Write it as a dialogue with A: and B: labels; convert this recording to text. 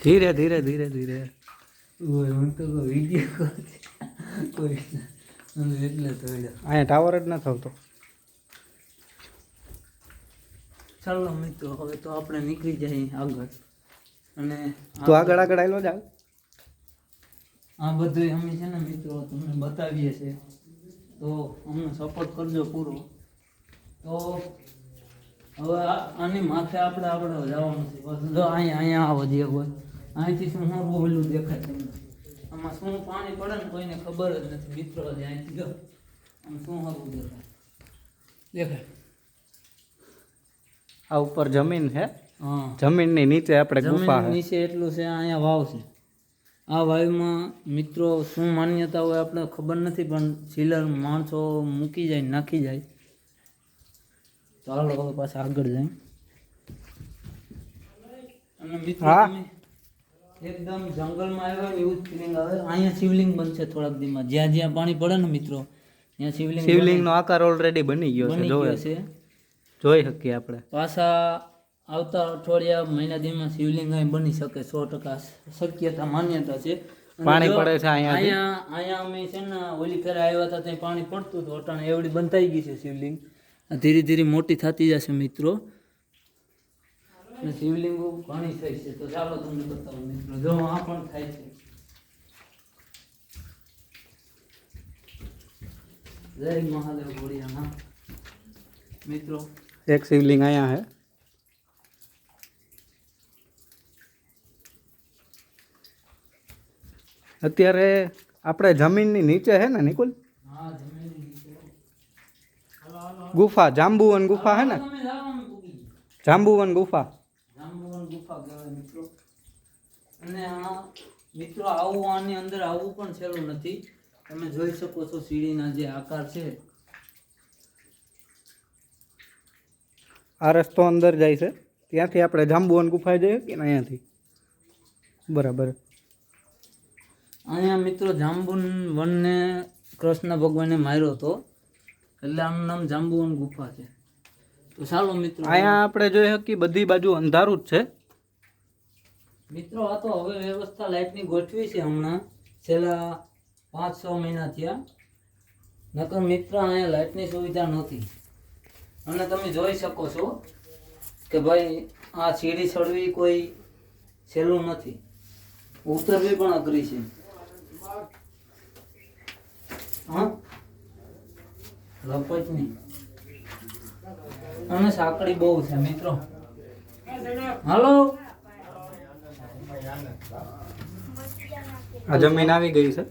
A: ધીરે ધીરે ધીરે ધીરે.
B: હું તો વિડીયો કોઈ એટલે તો
A: અહીંયા ટાવર જ ન થતો.
B: ચાલો મિત્રો હવે તો આપણે નીકળી જઈએ આગળ. અને
A: તું આગળ આગળ આવેલો જ.
B: આ બધું અમે છે ને મિત્રો તમને બતાવીએ છીએ, તો અમને સપોર્ટ કરજો પૂરો. તો હવે આની માથે આપણે જવાનું છે. બસ જો અહીંયા આવો જે હોય અહીંથી શું ઓલું દેખાય તમને. આમાં શું પાણી પડે ને કોઈને ખબર જ નથી મિત્રો. અહીંથી જો આમ શું હરવું દેખાય.
A: આ ઉપર જમીન છે.
B: હા,
A: જમીનની નીચે આપણે ગુફા
B: જમીન
A: છે.
B: નીચે એટલું છે. અહીંયા વાવ છે. આ વાયુમાં મિત્રો શું માન્યતા હોય આપણે ખબર નથી, પણ સિલર માણસો મૂકી જાય નાખી જાય. ચાલો હવે પાછા આગળ જાય. અને મિત્રો તમે એકદમ જંગલમાં આવ્યા ને એવું જ ફિલિંગ આવે. અહીંયા શિવલિંગ બનશે થોડાક દીમાં. જ્યાં જ્યાં પાણી પડે ને મિત્રો ત્યાં
A: શિવલિંગનો આકાર ઓલરેડી બની ગયો છે. જોઈ શકીએ આપણે.
B: પાછા આવતા અઠવાડિયા મહિના દીમાં શિવલિંગ અહીં બની શકે 100% શક્યતા માન્યતા છે.
A: પાણી પડે છે
B: અહીંયા અમે છે ને ઓલી ફેરે આવ્યા હતા ત્યાં પાણી પડતું હતું. અટાણે એવડી બંધાઈ ગઈ છે શિવલિંગ. ધીરે ધીરે મોટી થતી જશે મિત્રો. અને શિવલિંગો ઘણી થઈ છે. તો ચાલો તમને બતાવો મિત્રો. જો આ પણ થાય છે. જય મહાદેવ ગોળિયામાં મિત્રો.
A: એક શિવલિંગ અહીંયા છે. અત્યારે આપણે જમીનની નીચે છે ને નિકુલ?
B: હા, જમીનની નીચે
A: ગુફા, જાંબુવન ગુફા છે ને? જાંબુવન ગુફા.
B: જાંબુવન ગુફા કહેવાય મિત્રો. અને આ મિત્રો આવું આની અંદર આવવું પણ સહેલું નથી. તમે જોઈ શકો છો સીડીના જે આકાર છે.
A: આ રસ્તો અંદર જાય છે. ત્યાંથી આપણે જાંબુવન ગુફાએ જઈએ કે અહીંયાથી? બરાબર.
B: અહીંયા મિત્રો જાંબુવન વનને કૃષ્ણ ભગવાને માર્યો હતો, એટલે આનું નામ જાંબુવન ગુફા છે. તો ચાલો મિત્રો
A: અહીંયા આપણે જોઈ શકીએ બધી બાજુ અંધારું જ છે
B: મિત્રો. આ તો હવે વ્યવસ્થા લાઇટની ગોઠવી છે હમણાં છેલ્લા 5-6 મહિના થયા. નકર મિત્ર અહીંયા લાઇટની સુવિધા નહોતી. અને તમે જોઈ શકો છો કે ભાઈ આ સીડી ચડવી કોઈ સહેલું નથી. ઉતરવી પણ અઘરી છે. હા, લપટ નહીં. અને સાંકડી બહુ છે મિત્રો. હાલો,
A: આ જમીન આવી ગઈ છે.